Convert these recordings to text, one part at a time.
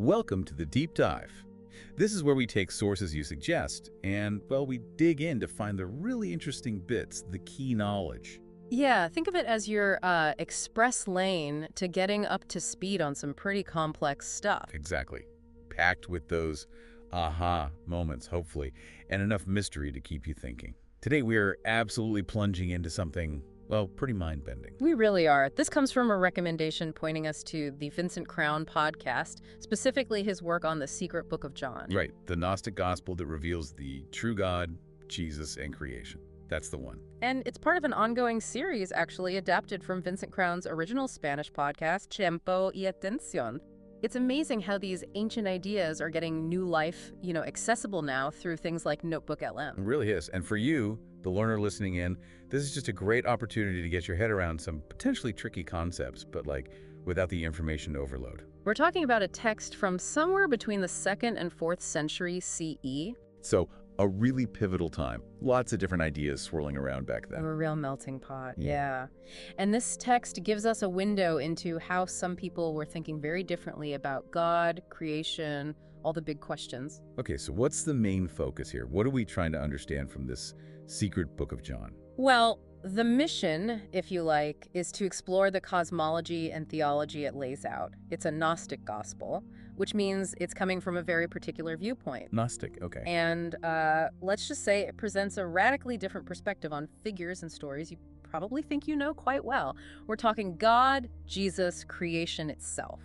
Welcome to the Deep Dive. This is where we take sources you suggest and, well, we dig in to find the really interesting bits, the key knowledge. Yeah, think of it as your express lane to getting up to speed on some pretty complex stuff. Exactly. Packed with those aha moments, hopefully, and enough mystery to keep you thinking. Today we are absolutely plunging into something, well, pretty mind-bending. We really are. This comes from a recommendation pointing us to the Vincent Crown podcast, specifically his work on the Secret Book of John. Right, the Gnostic gospel that reveals the true God, Jesus, and creation. That's the one. And it's part of an ongoing series, actually, adapted from Vincent Crown's original Spanish podcast, Tiempo y Atención. It's amazing how these ancient ideas are getting new life, accessible now through things like Notebook LM. It really is. And for you, the learner listening in, this is just a great opportunity to get your head around some potentially tricky concepts, but without the information overload. We're talking about a text from somewhere between the 2nd and 4th century CE. So, a really pivotal time. Lots of different ideas swirling around back then. A real melting pot, yeah. And this text gives us a window into how some people were thinking very differently about God, creation, all the big questions. Okay, so what's the main focus here? What are we trying to understand from this secret book of John? Well, the mission, if you like, is to explore the cosmology and theology it lays out. It's a Gnostic gospel, which means it's coming from a very particular viewpoint. Gnostic, okay. And let's just say it presents a radically different perspective on figures and stories you probably think you know quite well. We're talking God, Jesus, creation itself.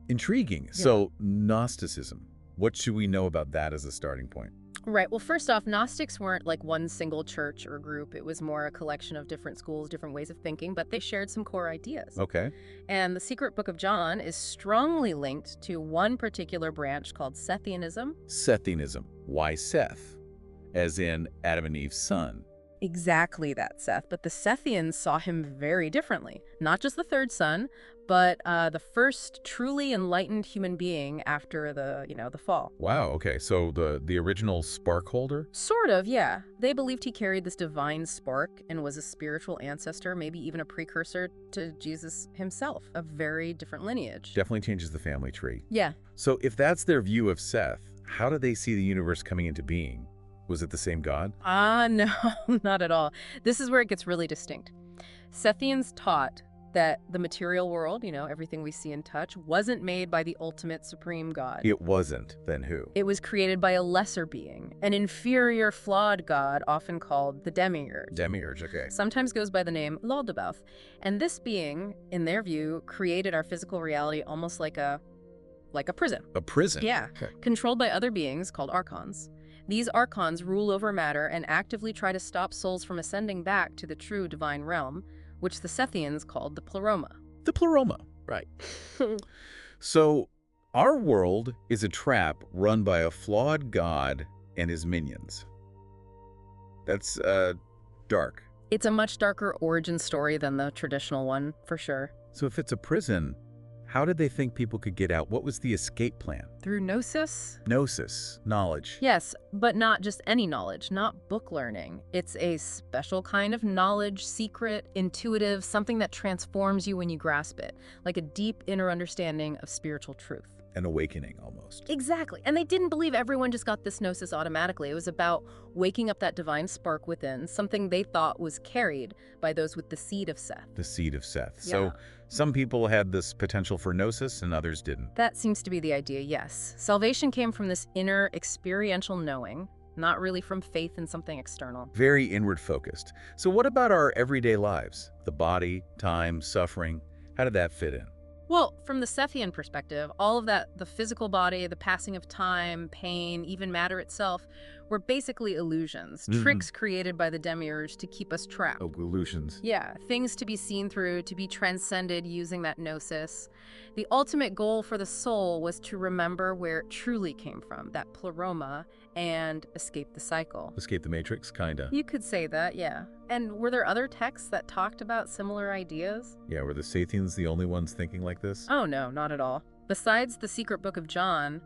Intriguing. Yeah. So, Gnosticism. What should we know about that as a starting point? Right. Well, first off, Gnostics weren't like one single church or group. It was more a collection of different schools, different ways of thinking, but they shared some core ideas. Okay. And the Secret Book of John is strongly linked to one particular branch called Sethianism. Sethianism. Why Seth? As in Adam and Eve's son. Exactly that, Seth. But the Sethians saw him very differently. Not just the third son, but the first truly enlightened human being after the fall. Wow, okay. So the original spark holder? Sort of, yeah. They believed he carried this divine spark and was a spiritual ancestor, maybe even a precursor to Jesus himself, a very different lineage. Definitely changes the family tree. Yeah. So if that's their view of Seth, how did they see the universe coming into being? Was it the same God? No, not at all. This is where it gets really distinct. Sethians taught that the material world, everything we see and touch, wasn't made by the ultimate supreme God. It wasn't. Then who? It was created by a lesser being, an inferior, flawed God, often called the demiurge. Demiurge, okay. Sometimes goes by the name Yaldabaoth. And this being, in their view, created our physical reality almost like a prison. A prison? Yeah, okay. Controlled by other beings called archons. These archons rule over matter and actively try to stop souls from ascending back to the true divine realm, which the Sethians called the pleroma. The pleroma, right. So, our world is a trap run by a flawed God and his minions. That's, dark. It's a much darker origin story than the traditional one, for sure. So if it's a prison, how did they think people could get out? What was the escape plan? Through gnosis? Gnosis, knowledge. Yes, but not just any knowledge, not book learning. It's a special kind of knowledge, secret, intuitive, something that transforms you when you grasp it, like a deep inner understanding of spiritual truth. An awakening, almost. Exactly. And they didn't believe everyone just got this gnosis automatically. It was about waking up that divine spark within, something they thought was carried by those with the seed of Seth. The seed of Seth. Yeah. So some people had this potential for gnosis and others didn't. That seems to be the idea, yes. Salvation came from this inner experiential knowing, not really from faith in something external. Very inward focused. So what about our everyday lives? The body, time, suffering, how did that fit in? Well, from the Sethian perspective, all of that, the physical body, the passing of time, pain, even matter itself, were basically illusions, tricks created by the demiurge to keep us trapped. Oh, illusions. Yeah, things to be seen through, to be transcended using that gnosis. The ultimate goal for the soul was to remember where it truly came from, that pleroma, and escape the cycle. Escape the matrix, kinda. You could say that, yeah. And were there other texts that talked about similar ideas? Yeah, were the Sathians the only ones thinking like this? Oh no, not at all. Besides the Secret Book of John,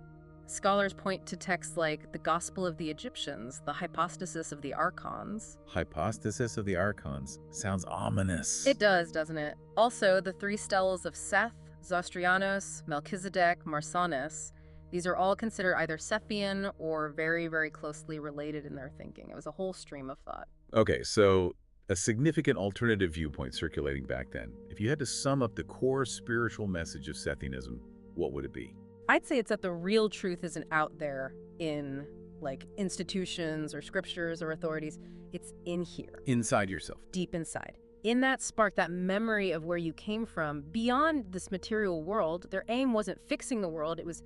scholars point to texts like the Gospel of the Egyptians, the Hypostasis of the Archons. Hypostasis of the Archons. Sounds ominous. It does, doesn't it? Also, the three steles of Seth, Zostrianos, Melchizedek, Marsanes, These are all considered either Sethian or very, very closely related in their thinking. It was a whole stream of thought. Okay, so a significant alternative viewpoint circulating back then. If you had to sum up the core spiritual message of Sethianism, what would it be? I'd say it's that the real truth isn't out there in like institutions or scriptures or authorities. It's in here. Inside yourself. Deep inside. In that spark, that memory of where you came from, beyond this material world, their aim wasn't fixing the world, it was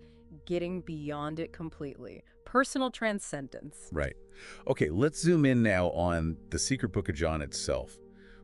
getting beyond it completely. Personal transcendence. Right. Okay, let's zoom in now on the Secret Book of John itself.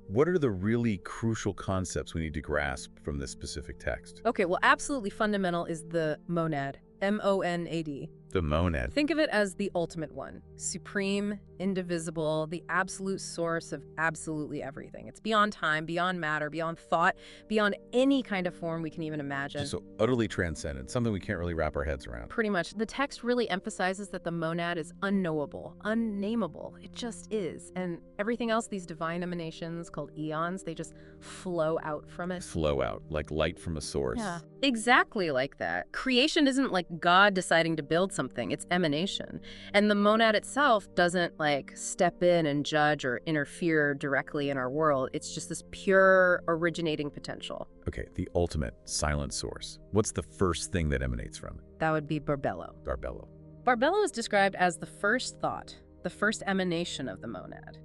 What are the really crucial concepts we need to grasp from this specific text? Okay, well, absolutely fundamental is the monad. M-O-N-A-D. The monad. Think of it as the ultimate one. Supreme, indivisible, the absolute source of absolutely everything. It's beyond time, beyond matter, beyond thought, beyond any kind of form we can even imagine. So utterly transcendent, something we can't really wrap our heads around. Pretty much. The text really emphasizes that the monad is unknowable, unnameable. It just is. And everything else, these divine emanations called eons, they just flow out from it. Flow out, like light from a source. Yeah, exactly like that. Creation isn't like God deciding to build something, it's emanation. And the monad itself doesn't like step in and judge or interfere directly in our world. It's just this pure originating potential. Okay, the ultimate silent source. What's the first thing that emanates from it? That would be Barbello. Barbello. Barbello is described as the first thought, the first emanation of the monad.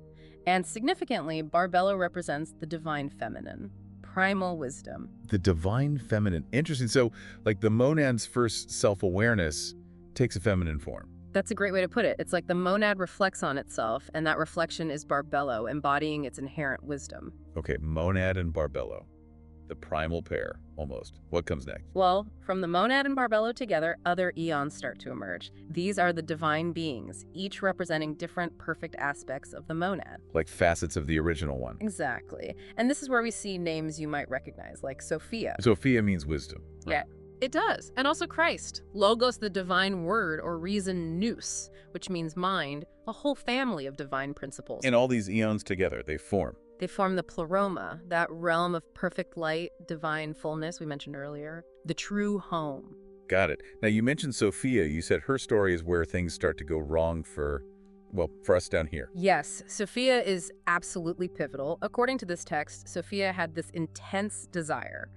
And significantly, Barbello represents the divine feminine, primal wisdom. The divine feminine. Interesting. So, like the monad's first self-awareness takes a feminine form. That's a great way to put it. It's like the monad reflects on itself, and that reflection is Barbello, embodying its inherent wisdom. Okay, monad and Barbello. The primal pair, almost. What comes next? Well, from the monad and Barbello together, other eons start to emerge. These are the divine beings, each representing different perfect aspects of the monad. Like facets of the original one. Exactly. And this is where we see names you might recognize, like Sophia. Sophia means wisdom. Yeah. It does. And also Christ. Logos, the divine word, or reason nous, which means mind, a whole family of divine principles. And all these eons together, they form. They form the pleroma, that realm of perfect light, divine fullness we mentioned earlier, the true home. Got it. Now, you mentioned Sophia. You said her story is where things start to go wrong for us down here. Yes, Sophia is absolutely pivotal. According to this text, Sophia had this intense desire.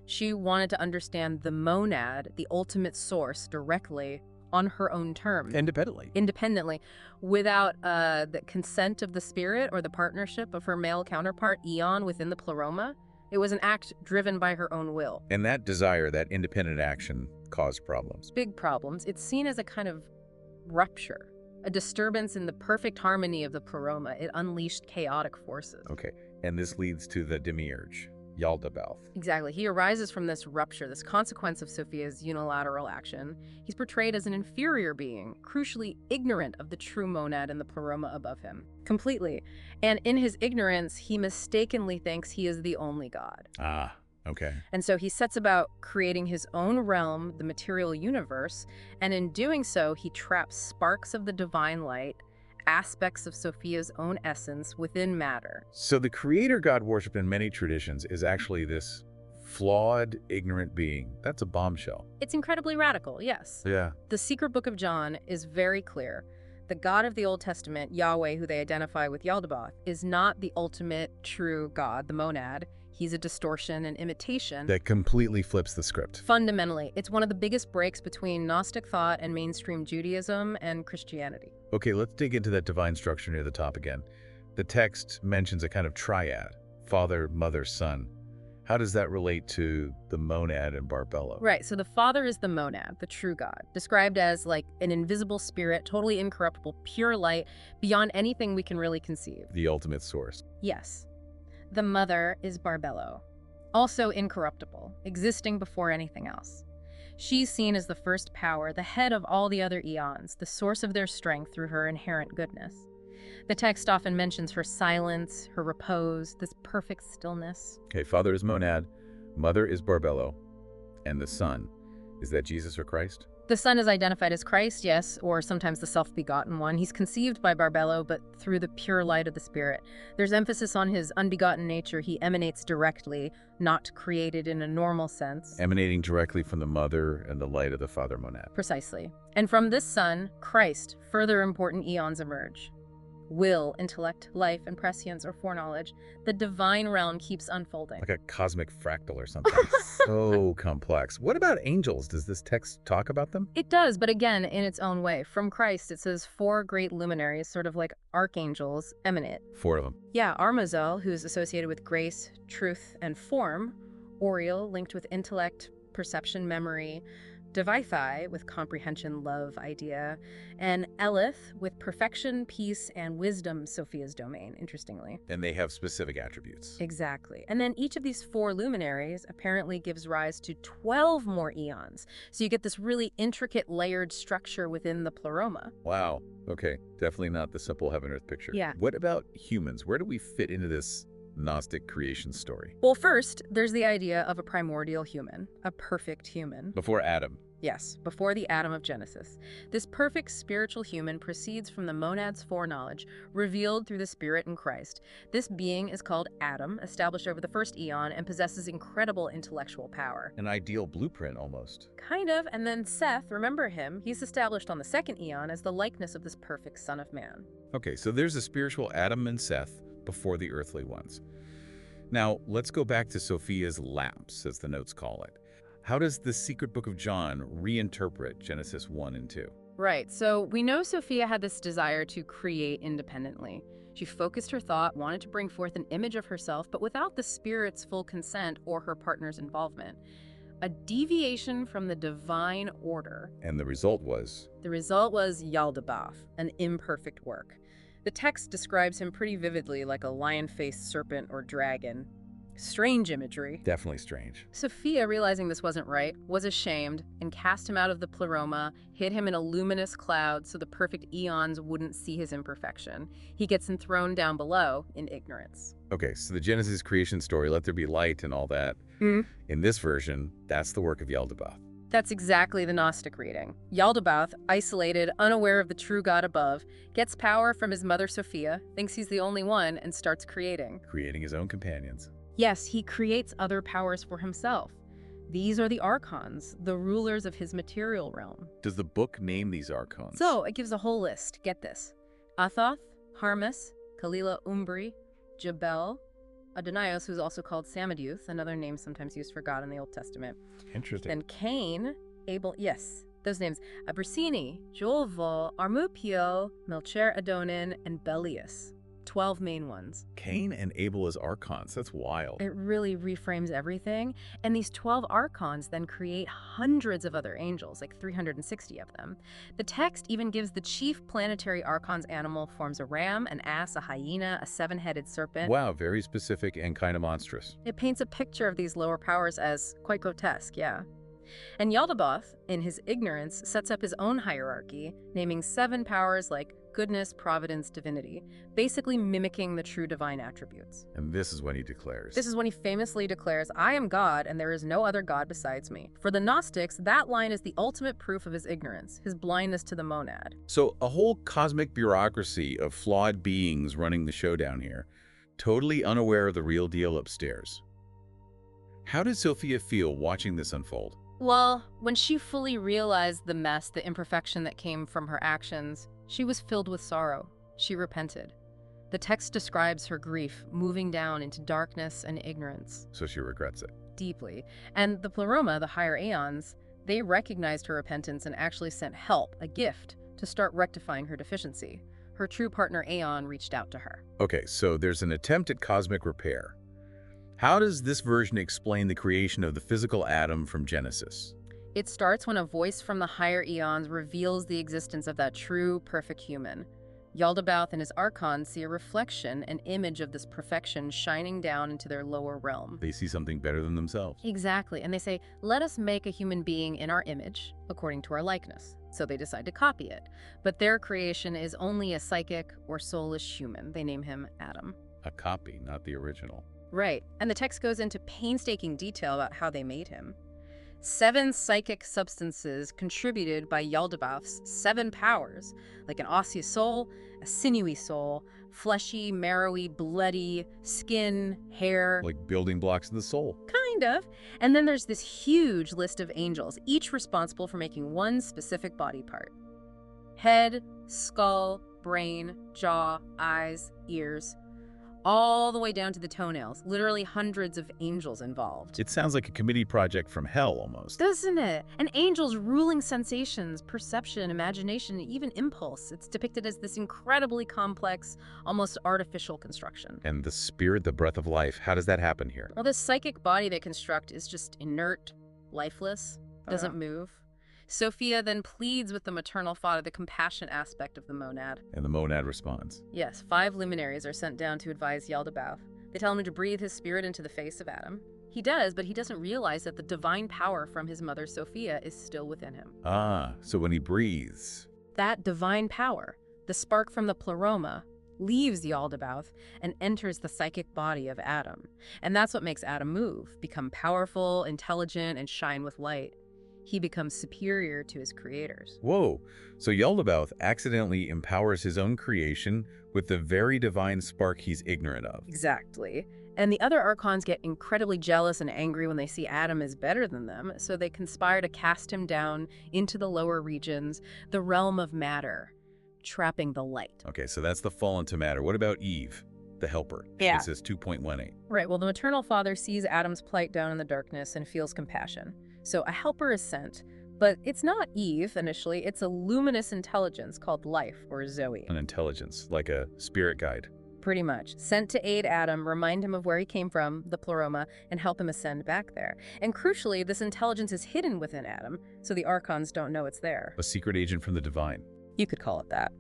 She wanted to understand the monad, the ultimate source, directly on her own terms. Independently, without the consent of the spirit or the partnership of her male counterpart, Eon, within the pleroma. It was an act driven by her own will. And that desire, that independent action, caused problems. Big problems. It's seen as a kind of rupture, a disturbance in the perfect harmony of the pleroma. It unleashed chaotic forces. Okay, and this leads to the demiurge. Yaldabaoth. Exactly. He arises from this rupture, this consequence of Sophia's unilateral action. He's portrayed as an inferior being, crucially ignorant of the true monad and the pleroma above him. Completely. And in his ignorance, he mistakenly thinks he is the only god. Ah, okay. And so he sets about creating his own realm, the material universe, and in doing so, he traps sparks of the divine light, aspects of Sophia's own essence within matter. So the creator god worshipped in many traditions is actually this flawed, ignorant being. That's a bombshell. It's incredibly radical, yes. Yeah. The Secret Book of John is very clear. The God of the Old Testament, Yahweh, who they identify with Yaldabaoth, is not the ultimate true God, the monad. He's a distortion and imitation. That completely flips the script. Fundamentally, it's one of the biggest breaks between Gnostic thought and mainstream Judaism and Christianity. Okay, let's dig into that divine structure near the top again. The text mentions a kind of triad, Father, Mother, Son. How does that relate to the monad and Barbello? Right, so the Father is the monad, the true God, described as like an invisible spirit, totally incorruptible, pure light, beyond anything we can really conceive. The ultimate source. Yes. The Mother is Barbello, also incorruptible, existing before anything else. She's seen as the first power, the head of all the other eons, the source of their strength through her inherent goodness. The text often mentions her silence, her repose, this perfect stillness. Okay, Father is monad, Mother is Barbello, and the Son, is that Jesus or Christ? The Son is identified as Christ, yes, or sometimes the self-begotten one. He's conceived by Barbelo, but through the pure light of the Spirit. There's emphasis on his unbegotten nature. He emanates directly, not created in a normal sense. Emanating directly from the mother and the light of the Father Monad. Precisely. And from this Son, Christ, further important eons emerge. Will, intellect, life, and prescience or foreknowledge, the divine realm keeps unfolding. Like a cosmic fractal or something. So complex. What about angels? Does this text talk about them? It does, but again, in its own way. From Christ, it says 4 great luminaries, sort of like archangels, emanate. 4 of them. Yeah, Armazel, who's associated with grace, truth, and form. Oriel, linked with intellect, perception, memory. Devaithai, with comprehension, love, idea. And Elith, with perfection, peace, and wisdom, Sophia's domain, interestingly. And they have specific attributes. Exactly. And then each of these 4 luminaries apparently gives rise to 12 more eons. So you get this really intricate layered structure within the pleroma. Wow. Okay. Definitely not the simple heaven-earth picture. Yeah. What about humans? Where do we fit into this Gnostic creation story? Well, first, there's the idea of a primordial human, a perfect human. Before Adam. Yes, before the Adam of Genesis. This perfect spiritual human proceeds from the monad's foreknowledge, revealed through the Spirit in Christ. This being is called Adam, established over the first eon, and possesses incredible intellectual power. An ideal blueprint, almost. Kind of, and then Seth, remember him, he's established on the second eon as the likeness of this perfect Son of Man. Okay, so there's a spiritual Adam and Seth before the earthly ones. Now, let's go back to Sophia's lapse, as the notes call it. How does the secret book of John reinterpret Genesis 1 and 2? Right, so we know Sophia had this desire to create independently. She focused her thought, wanted to bring forth an image of herself, but without the Spirit's full consent or her partner's involvement. A deviation from the divine order. And the result was? The result was Yaldabaoth, an imperfect work. The text describes him pretty vividly like a lion-faced serpent or dragon. Strange imagery. Definitely strange. Sophia, realizing this wasn't right, was ashamed and cast him out of the pleroma, hid him in a luminous cloud so the perfect eons wouldn't see his imperfection. He gets enthroned down below in ignorance. Okay, so the Genesis creation story, let there be light and all that. In this version, that's the work of Yaldabaoth. That's exactly the Gnostic reading. Yaldabaoth, isolated, unaware of the true God above, gets power from his mother Sophia, thinks he's the only one, and starts creating. Creating his own companions. Yes, he creates other powers for himself. These are the archons, the rulers of his material realm. Does the book name these archons? So, it gives a whole list. Get this. Athoth, Harmas, Kalila Umbri, Jabel, Adonios, who's also called Samaduth, another name sometimes used for God in the Old Testament. Interesting. Then Cain, Abel, yes, those names. Abrasini, Jolvo, Armupio, Melcher Adonin, and Belius. 12 main ones. Cain and Abel as archons. That's wild. It really reframes everything. And these 12 archons then create hundreds of other angels, like 360 of them. The text even gives the chief planetary archon's animal forms a ram, an ass, a hyena, a 7-headed serpent. Wow, very specific and kind of monstrous. It paints a picture of these lower powers as quite grotesque, yeah. And Yaldabaoth, in his ignorance, sets up his own hierarchy, naming 7 powers like goodness, providence, divinity, basically mimicking the true divine attributes. And this is when he declares. This is when he famously declares, "I am God, and there is no other God besides me." For the Gnostics, that line is the ultimate proof of his ignorance, his blindness to the monad. So a whole cosmic bureaucracy of flawed beings running the show down here, totally unaware of the real deal upstairs. How did Sophia feel watching this unfold? Well, when she fully realized the mess, the imperfection that came from her actions, she was filled with sorrow. She repented. The text describes her grief moving down into darkness and ignorance. So she regrets it. Deeply. And the pleroma, the higher aeons, they recognized her repentance and actually sent help, a gift, to start rectifying her deficiency. Her true partner Aeon reached out to her. Okay, so there's an attempt at cosmic repair. How does this version explain the creation of the physical Adam from Genesis? It starts when a voice from the higher eons reveals the existence of that true, perfect human. Yaldabaoth and his archons see a reflection, an image of this perfection shining down into their lower realm. They see something better than themselves. Exactly, and they say, "Let us make a human being in our image, according to our likeness." So they decide to copy it. But their creation is only a psychic or soulless human. They name him Adam. A copy, not the original. Right, and the text goes into painstaking detail about how they made him. 7 psychic substances contributed by Yaldabaoth's 7 powers, like an osseous soul, a sinewy soul, fleshy, marrowy, bloody, skin, hair. Like building blocks of the soul. Kind of. And then there's this huge list of angels, each responsible for making one specific body part. Head, skull, brain, jaw, eyes, ears, all the way down to the toenails. Literally hundreds of angels involved. It sounds like a committee project from hell, almost. Doesn't it? And angels ruling sensations, perception, imagination, and even impulse. It's depicted as this incredibly complex, almost artificial construction. And the spirit, the breath of life, how does that happen here? Well, this psychic body they construct is just inert, lifeless, doesn't move. Sophia then pleads with the maternal father the compassion aspect of the monad. And the monad responds. Yes, 5 luminaries are sent down to advise Yaldabaoth. They tell him to breathe his spirit into the face of Adam. He does, but he doesn't realize that the divine power from his mother Sophia is still within him. Ah, so when he breathes. That divine power, the spark from the pleroma, leaves Yaldabaoth and enters the psychic body of Adam. And that's what makes Adam move, become powerful, intelligent, and shine with light. He becomes superior to his creators. Whoa, so Yaldabaoth accidentally empowers his own creation with the very divine spark he's ignorant of. Exactly. And the other Archons get incredibly jealous and angry when they see Adam is better than them, so they conspire to cast him down into the lower regions, the realm of matter, trapping the light. Okay, so that's the fall into matter. What about Eve, the helper? Yeah. It says 2.18. Right, well, the maternal father sees Adam's plight down in the darkness and feels compassion. So a helper is sent, but it's not Eve initially, it's a luminous intelligence called life, or Zoe. An intelligence, like a spirit guide. Pretty much. Sent to aid Adam, remind him of where he came from, the pleroma, and help him ascend back there. And crucially, this intelligence is hidden within Adam, so the Archons don't know it's there. A secret agent from the divine. You could call it that.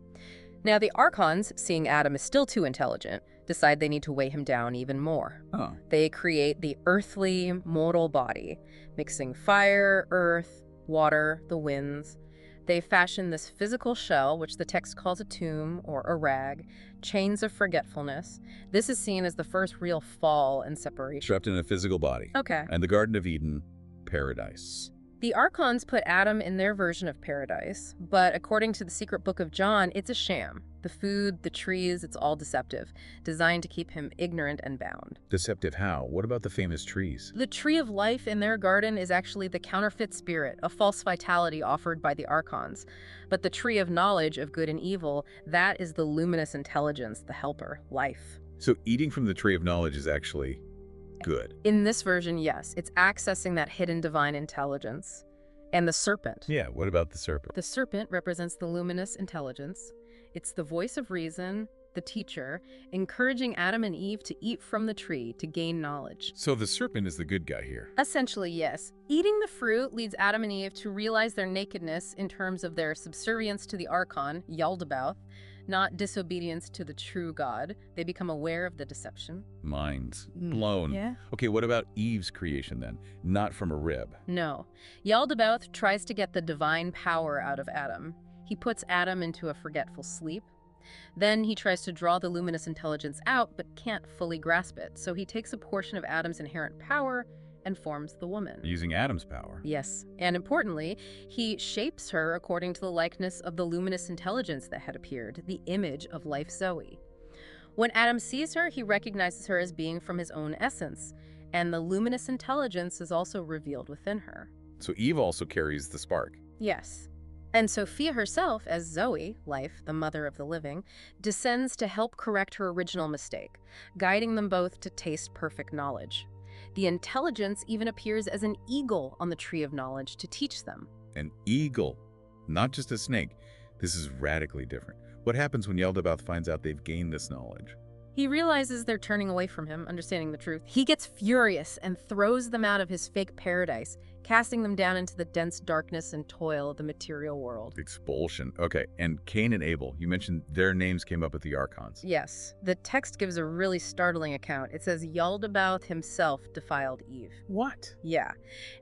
Now, the Archons, seeing Adam is still too intelligent, decide they need to weigh him down even more. Oh. They create the earthly, mortal body, mixing fire, earth, water, the winds. They fashion this physical shell, which the text calls a tomb or a rag, chains of forgetfulness. This is seen as the first real fall and separation. Trapped in a physical body. Okay. And the Garden of Eden, paradise. The Archons put Adam in their version of paradise, but according to the secret book of John, it's a sham. The food, the trees, it's all deceptive, designed to keep him ignorant and bound. Deceptive how? What about the famous trees? The tree of life in their garden is actually the counterfeit spirit, a false vitality offered by the Archons. But the tree of knowledge of good and evil, that is the luminous intelligence, the helper, life. So eating from the tree of knowledge is actually good. In this version, yes, it's accessing that hidden divine intelligence. And the serpent. Yeah, what about the serpent? The serpent represents the luminous intelligence. It's the voice of reason, the teacher, encouraging Adam and Eve to eat from the tree to gain knowledge. So the serpent is the good guy here. Essentially, yes. Eating the fruit leads Adam and Eve to realize their nakedness in terms of their subservience to the Archon, Yaldabaoth, not disobedience to the true God. They become aware of the deception. Minds blown. Yeah. Okay, what about Eve's creation then? Not from a rib. No. Yaldabaoth tries to get the divine power out of Adam. He puts Adam into a forgetful sleep. Then he tries to draw the luminous intelligence out, but can't fully grasp it. So he takes a portion of Adam's inherent power and forms the woman. Using Adam's power. Yes, and importantly, he shapes her according to the likeness of the luminous intelligence that had appeared, the image of life Zoe. When Adam sees her, he recognizes her as being from his own essence, and the luminous intelligence is also revealed within her. So Eve also carries the spark. Yes. And Sophia herself, as Zoe, life, the mother of the living, descends to help correct her original mistake, guiding them both to taste perfect knowledge. The intelligence even appears as an eagle on the tree of knowledge to teach them. An eagle, not just a snake. This is radically different. What happens when Yaldabaoth finds out they've gained this knowledge? He realizes they're turning away from him, understanding the truth. He gets furious and throws them out of his fake paradise, casting them down into the dense darkness and toil of the material world. Expulsion. Okay, and Cain and Abel, you mentioned their names came up with the Archons. Yes, the text gives a really startling account. It says Yaldabaoth himself defiled Eve. What? Yeah,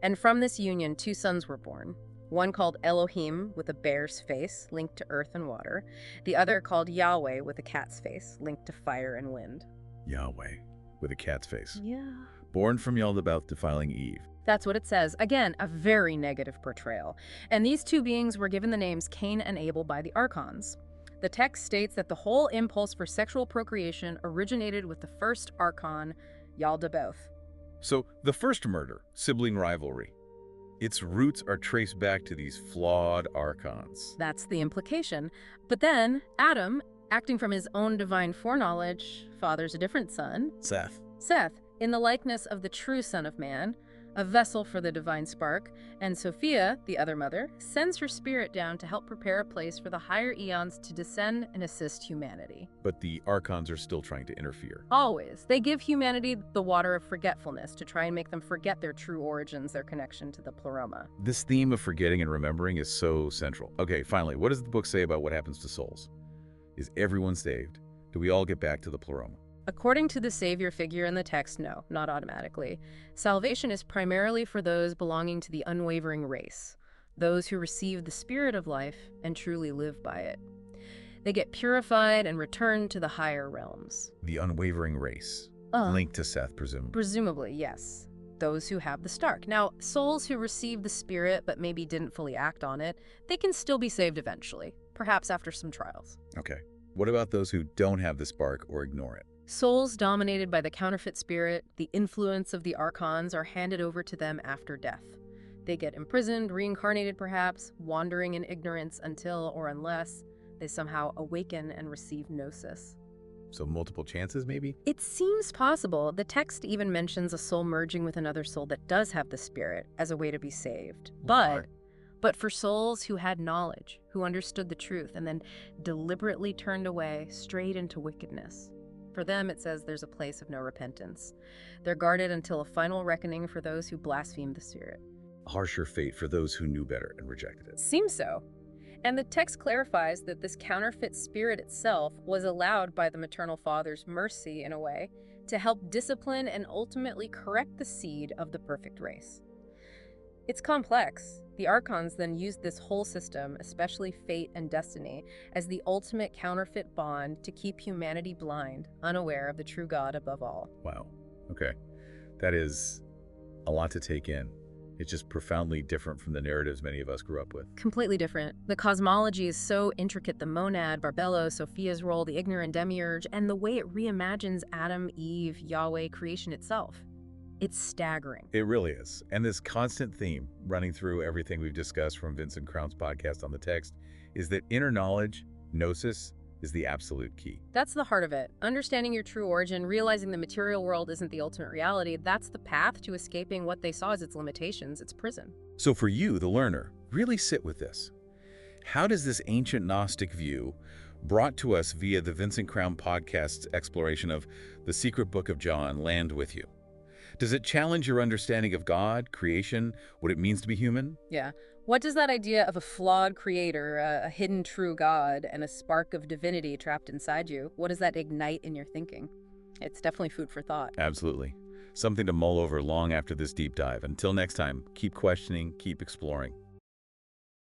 and from this union 2 sons were born. One called Elohim with a bear's face, linked to earth and water. The other called Yahweh with a cat's face, linked to fire and wind. Yahweh, with a cat's face. Yeah. born from Yaldabaoth defiling Eve. That's what it says. Again, a very negative portrayal. And these two beings were given the names Cain and Abel by the archons. The text states that the whole impulse for sexual procreation originated with the first archon, Yaldabaoth. So the first murder, sibling rivalry, its roots are traced back to these flawed archons. That's the implication. But then, Adam, acting from his own divine foreknowledge, fathers a different son, Seth. Seth, in the likeness of the true Son of Man, a vessel for the divine spark, and Sophia, the other mother, sends her spirit down to help prepare a place for the higher eons to descend and assist humanity. But the archons are still trying to interfere. Always. They give humanity the water of forgetfulness to try and make them forget their true origins, their connection to the pleroma. This theme of forgetting and remembering is so central. Okay, finally, what does the book say about what happens to souls? Is everyone saved? Do we all get back to the pleroma? According to the savior figure in the text, no, not automatically. Salvation is primarily for those belonging to the unwavering race, those who receive the spirit of life and truly live by it. They get purified and return to the higher realms. The unwavering race, linked to Seth, presumably. Presumably, yes. Those who have the Stark. Now, souls who receive the spirit but maybe didn't fully act on it, they can still be saved eventually, perhaps after some trials. Okay. What about those who don't have the spark or ignore it? Souls dominated by the counterfeit spirit, the influence of the archons, are handed over to them after death. They get imprisoned, reincarnated perhaps, wandering in ignorance until or unless they somehow awaken and receive gnosis. So multiple chances, maybe? It seems possible. The text even mentions a soul merging with another soul that does have the spirit as a way to be saved. But for souls who had knowledge, who understood the truth, and then deliberately turned away, straight into wickedness. For them, it says there's a place of no repentance. They're guarded until a final reckoning for those who blaspheme the spirit. A harsher fate for those who knew better and rejected it. Seems so. And the text clarifies that this counterfeit spirit itself was allowed by the maternal father's mercy, in a way, to help discipline and ultimately correct the seed of the perfect race. It's complex. The archons then used this whole system, especially fate and destiny, as the ultimate counterfeit bond to keep humanity blind, unaware of the true God above all. Wow. Okay. That is a lot to take in. It's just profoundly different from the narratives many of us grew up with. Completely different. The cosmology is so intricate. The monad, Barbello, Sophia's role, the ignorant demiurge, and the way it reimagines Adam, Eve, Yahweh, creation itself. It's staggering. It really is. And this constant theme running through everything we've discussed from Vincent Crown's podcast on the text is that inner knowledge, gnosis, is the absolute key. That's the heart of it. Understanding your true origin, realizing the material world isn't the ultimate reality, that's the path to escaping what they saw as its limitations, its prison. So for you, the learner, really sit with this. How does this ancient Gnostic view, brought to us via the Vincent Crown podcast's exploration of the secret book of John, land with you? Does it challenge your understanding of God, creation, what it means to be human? Yeah. What does that idea of a flawed creator, a hidden true God, and a spark of divinity trapped inside you, what does that ignite in your thinking? It's definitely food for thought. Absolutely. Something to mull over long after this deep dive. Until next time, keep questioning, keep exploring.